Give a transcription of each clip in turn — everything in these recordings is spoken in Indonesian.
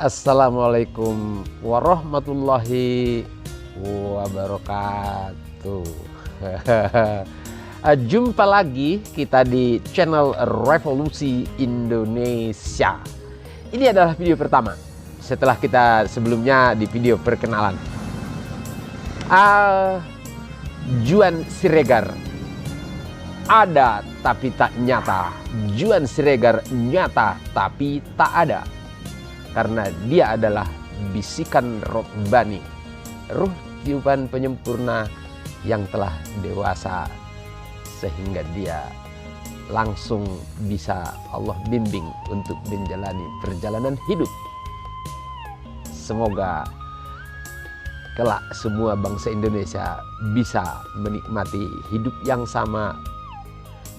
Assalamualaikum warahmatullahi wabarakatuh. Jumpa lagi kita di channel Revolusi Indonesia. Ini adalah video pertama setelah kita sebelumnya di video perkenalan. Juan Siregar ada tapi tak nyata. Juan Siregar nyata tapi tak ada. Karena dia adalah bisikan robbani, ruh tiupan penyempurna yang telah dewasa, sehingga dia langsung bisa Allah bimbing untuk menjalani perjalanan hidup. Semoga kelak semua bangsa Indonesia bisa menikmati hidup yang sama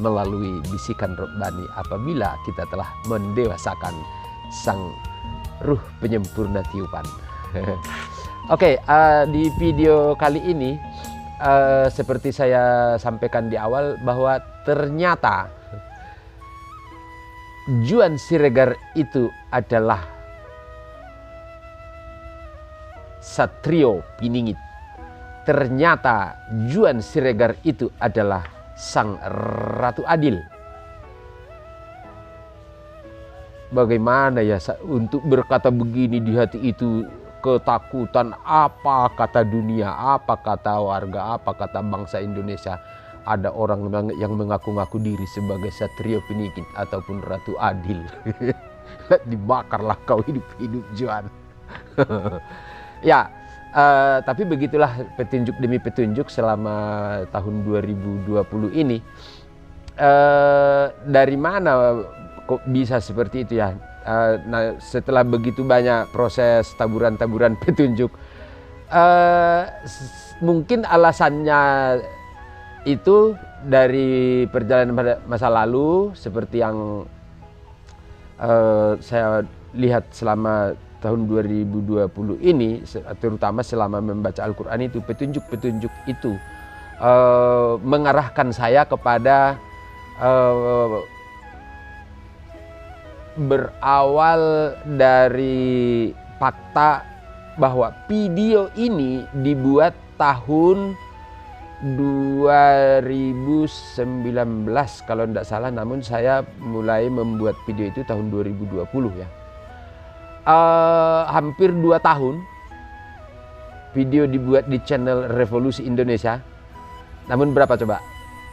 melalui bisikan robbani apabila kita telah mendewasakan sang ruh penyempurna tiupan. Oke, di video kali ini seperti saya sampaikan di awal bahwa ternyata Juan Siregar itu adalah Satrio Piningit. Ternyata Juan Siregar itu adalah sang Ratu Adil. Bagaimana ya untuk berkata begini di hati itu, ketakutan, apa kata dunia, apa kata warga, apa kata bangsa Indonesia. Ada orang yang mengaku-ngaku diri sebagai Satrio Piningit ataupun Ratu Adil. Dibakarlah kau hidup-hidup Juan. Ya, tapi begitulah petunjuk demi petunjuk selama tahun 2020 ini. Dari mana kok bisa seperti itu ya? Nah, setelah begitu banyak proses taburan-taburan petunjuk, mungkin alasannya itu dari perjalanan masa lalu seperti yang saya lihat selama tahun 2020 ini, terutama selama membaca Al-Quran itu, petunjuk-petunjuk itu mengarahkan saya kepada berawal dari fakta bahwa video ini dibuat tahun 2019 kalau tidak salah, namun saya mulai membuat video itu tahun 2020 ya. Hampir 2 tahun video dibuat di channel Revolusi Indonesia, namun berapa coba?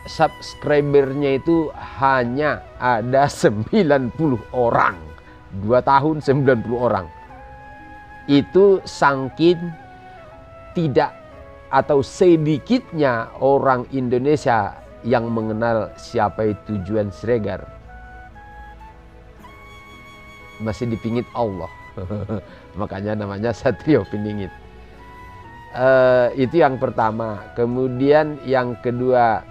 Subscribernya itu hanya ada 90 orang. 2 tahun 90 orang. Itu saking tidak atau sedikitnya orang Indonesia yang mengenal siapa itu Juan Siregar. Masih dipingit Allah. Makanya namanya Satrio Piningit. Itu yang pertama. Kemudian yang kedua,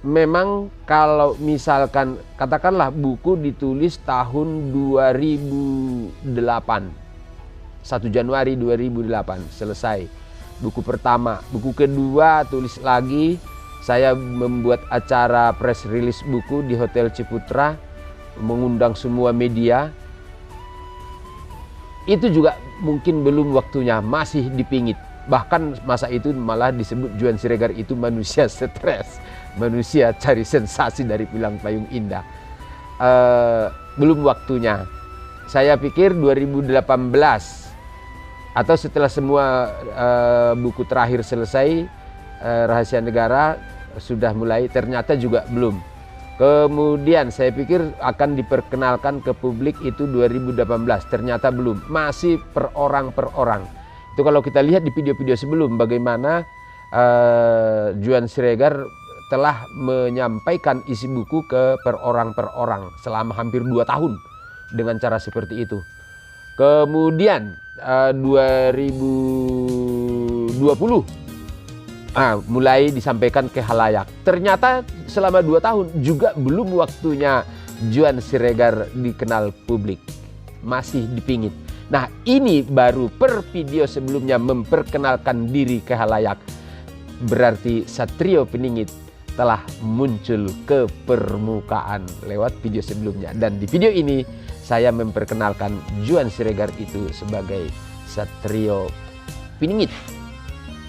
memang kalau misalkan katakanlah buku ditulis tahun 2008, 1 Januari 2008 selesai buku pertama. Buku kedua tulis lagi, saya membuat acara press release buku di Hotel Ciputra, mengundang semua media. Itu juga mungkin belum waktunya, masih dipingit. Bahkan masa itu malah disebut Juan Siregar itu manusia stres, manusia cari sensasi dari Pilang Payung Indah. Belum waktunya. Saya pikir 2018 atau setelah semua buku terakhir selesai, Rahasia Negara sudah mulai, ternyata juga belum. Kemudian saya pikir akan diperkenalkan ke publik itu 2018, ternyata belum, masih per orang. Itu kalau kita lihat di video-video sebelum bagaimana Juan Siregar telah menyampaikan isi buku ke per orang selama hampir 2 tahun dengan cara seperti itu. Kemudian 2020 mulai disampaikan ke halayak. Ternyata selama 2 tahun juga belum waktunya Juan Siregar dikenal publik, masih dipingit. Nah, ini baru per video sebelumnya memperkenalkan diri ke halayak. Berarti Satrio Piningit telah muncul ke permukaan lewat video sebelumnya. Dan di video ini saya memperkenalkan Juan Siregar itu sebagai Satrio Piningit.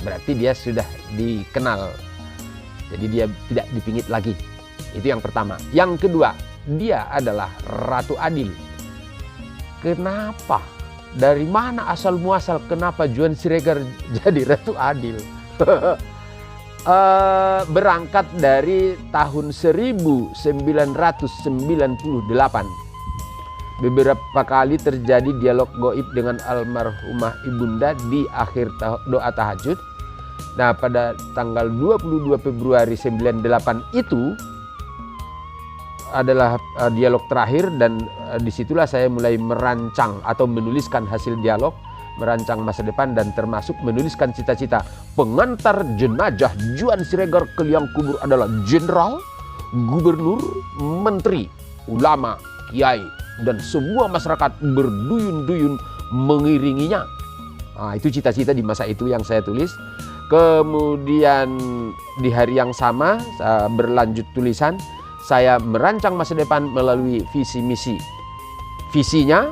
Berarti dia sudah dikenal, jadi dia tidak dipingit lagi. Itu yang pertama. Yang kedua, dia adalah Ratu Adil. Kenapa? Dari mana asal muasal kenapa Juan Siregar jadi Ratu Adil? Berangkat dari tahun 1998. Beberapa kali terjadi dialog goib dengan almarhumah ibunda di akhir doa tahajud. Nah, pada tanggal 22 Februari 98 itu adalah dialog terakhir, dan disitulah saya mulai merancang atau menuliskan hasil dialog, merancang masa depan, dan termasuk menuliskan cita-cita. Pengantar jenazah Juan Siregar ke liang kubur adalah jenderal, gubernur, menteri, ulama, kiai, dan semua masyarakat berduyun-duyun mengiringinya. Nah, itu cita-cita di masa itu yang saya tulis. Kemudian di hari yang sama berlanjut tulisan, saya merancang masa depan melalui visi misi. Visinya,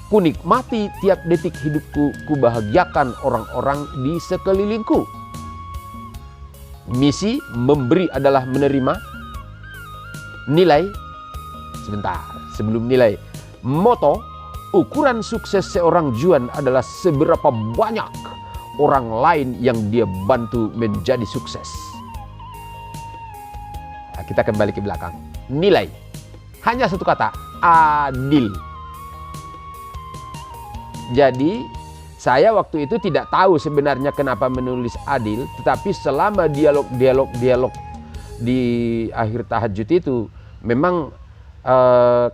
ku nikmati tiap detik hidupku, ku bahagiakan orang-orang di sekelilingku. Misi, memberi adalah menerima. Nilai, sebentar sebelum nilai. Moto, ukuran sukses seorang Juan adalah seberapa banyak orang lain yang dia bantu menjadi sukses. Nah, kita kembali ke belakang. Nilai, hanya satu kata, adil. Jadi saya waktu itu tidak tahu sebenarnya kenapa menulis adil, tetapi selama dialog di akhir tahajud itu memang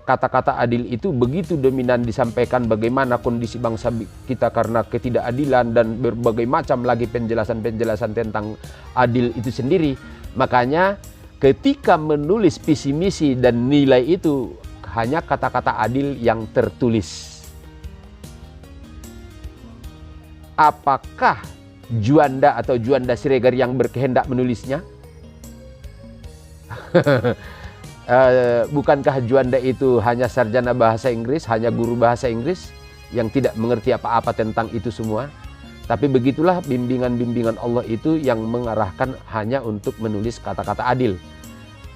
kata-kata adil itu begitu dominan disampaikan, bagaimana kondisi bangsa kita karena ketidakadilan dan berbagai macam lagi penjelasan-penjelasan tentang adil itu sendiri. Makanya ketika menulis visi misi dan nilai itu hanya kata-kata adil yang tertulis. Apakah Juanda atau Juanda Siregar yang berkehendak menulisnya? Bukankah Juanda itu hanya sarjana bahasa Inggris, hanya guru bahasa Inggris yang tidak mengerti apa-apa tentang itu semua? Tapi begitulah bimbingan-bimbingan Allah itu yang mengarahkan hanya untuk menulis kata-kata adil.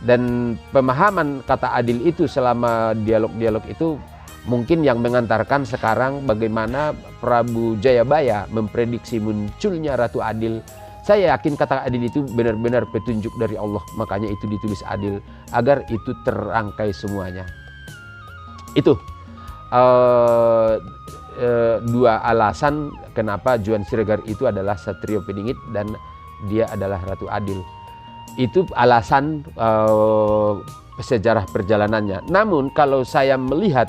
Dan pemahaman kata adil itu selama dialog-dialog itu mungkin yang mengantarkan sekarang bagaimana Prabu Jayabaya memprediksi munculnya Ratu Adil. Saya yakin kata adil itu benar-benar petunjuk dari Allah, makanya itu ditulis adil agar itu terangkai semuanya. Itu dua alasan kenapa Juan Siregar itu adalah Satrio Piningit dan dia adalah Ratu Adil. Itu alasan sejarah perjalanannya. Namun kalau saya melihat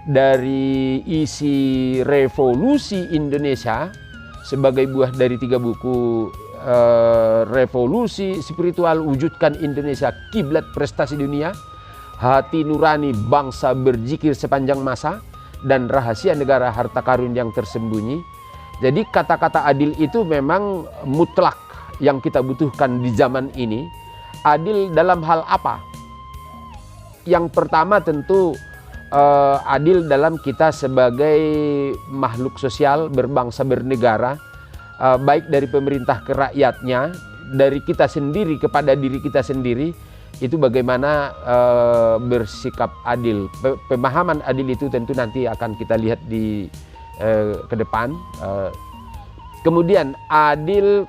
dari isi revolusi Indonesia sebagai buah dari 3 buku, Revolusi Spiritual Wujudkan Indonesia Kiblat Prestasi Dunia, Hati Nurani Bangsa Berzikir Sepanjang Masa, dan Rahasia Negara Harta Karun yang Tersembunyi. Jadi kata-kata adil itu memang mutlak yang kita butuhkan di zaman ini. Adil dalam hal apa? Yang pertama tentu adil dalam kita sebagai makhluk sosial berbangsa bernegara, baik dari pemerintah ke rakyatnya, dari kita sendiri kepada diri kita sendiri, itu bagaimana bersikap adil. Pemahaman adil itu tentu nanti akan kita lihat di ke depan. Kemudian adil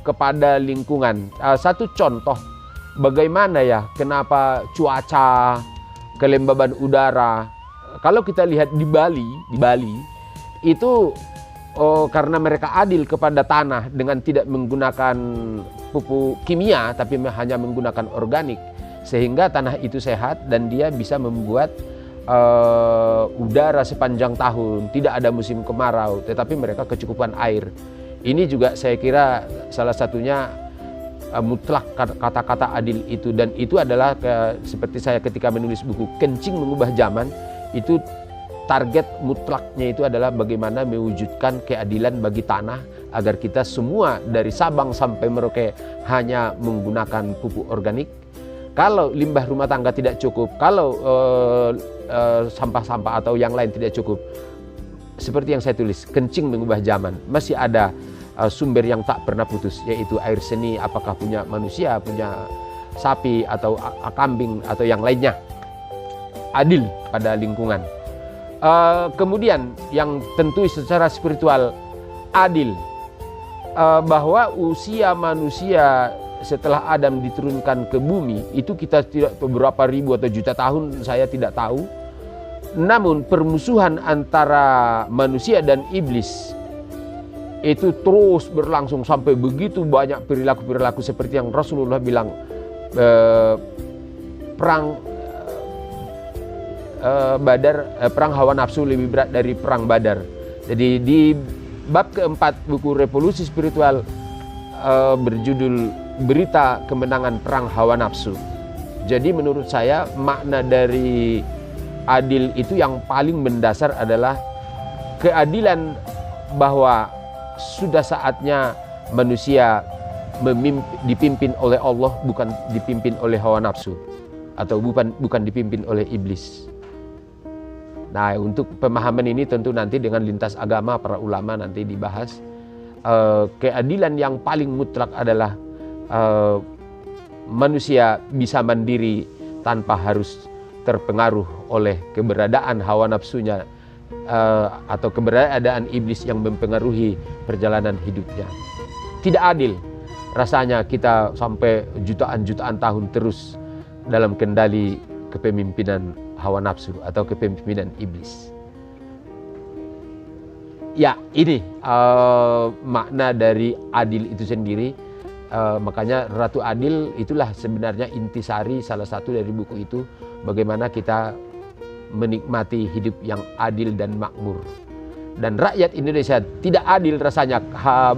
kepada lingkungan. Satu contoh bagaimana ya kenapa cuaca, kelembaban udara. Kalau kita lihat di Bali itu karena mereka adil kepada tanah dengan tidak menggunakan pupuk kimia tapi hanya menggunakan organik, sehingga tanah itu sehat dan dia bisa membuat udara sepanjang tahun, tidak ada musim kemarau, tetapi mereka kecukupan air. Ini juga saya kira salah satunya mutlak kata-kata adil itu, dan itu adalah seperti saya ketika menulis buku Kencing Mengubah Zaman, itu target mutlaknya itu adalah bagaimana mewujudkan keadilan bagi tanah agar kita semua dari Sabang sampai Merauke hanya menggunakan pupuk organik. Kalau limbah rumah tangga tidak cukup, kalau sampah-sampah atau yang lain tidak cukup, seperti yang saya tulis, kencing mengubah zaman. Masih ada sumber yang tak pernah putus, yaitu air seni, apakah punya manusia, punya sapi atau kambing atau yang lainnya. Adil pada lingkungan. Kemudian yang tentu secara spiritual adil, bahwa usia manusia setelah Adam diturunkan ke bumi itu kita tidak beberapa ribu atau juta tahun, saya tidak tahu. Namun permusuhan antara manusia dan iblis itu terus berlangsung sampai begitu banyak perilaku-perilaku seperti yang Rasulullah bilang, perang perang hawa nafsu lebih berat dari perang Badar. Jadi di bab keempat buku Revolusi Spiritual berjudul Berita Kemenangan Perang Hawa Nafsu. Jadi menurut saya makna dari adil itu yang paling mendasar adalah keadilan, bahwa sudah saatnya manusia dipimpin oleh Allah, bukan dipimpin oleh hawa nafsu, atau bukan dipimpin oleh iblis. Nah, untuk pemahaman ini tentu nanti dengan lintas agama para ulama nanti dibahas. Keadilan yang paling mutlak adalah manusia bisa mandiri tanpa harus terpengaruh oleh keberadaan hawa nafsunya atau keberadaan iblis yang mempengaruhi perjalanan hidupnya. Tidak adil rasanya kita sampai jutaan-jutaan tahun terus dalam kendali kepemimpinan hawa nafsu atau kepemimpinan iblis. Ya, ini makna dari adil itu sendiri. Makanya Ratu Adil itulah sebenarnya intisari salah satu dari buku itu, bagaimana kita menikmati hidup yang adil dan makmur. Dan rakyat Indonesia tidak adil rasanya,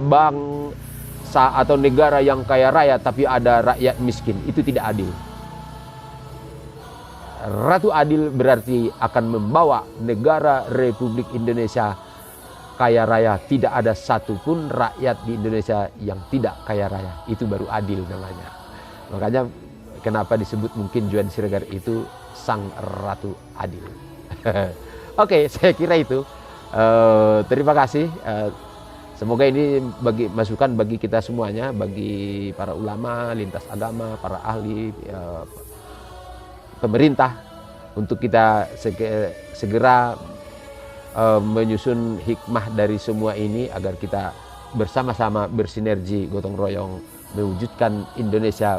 bangsa atau negara yang kaya raya tapi ada rakyat miskin, itu tidak adil. Ratu Adil berarti akan membawa negara Republik Indonesia kaya raya, tidak ada satupun rakyat di Indonesia yang tidak kaya raya. Itu baru adil namanya. Makanya kenapa disebut mungkin Juan Siregar itu sang Ratu Adil. Oke, saya kira itu. Terima kasih. Semoga ini bagi masukan bagi kita semuanya, bagi para ulama, lintas agama, para ahli, pemerintah, untuk kita segera menyusun hikmah dari semua ini agar kita bersama-sama bersinergi gotong royong mewujudkan Indonesia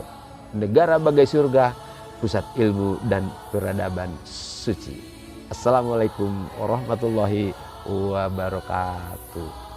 negara bagai surga, pusat ilmu dan peradaban suci. Assalamualaikum warahmatullahi wabarakatuh.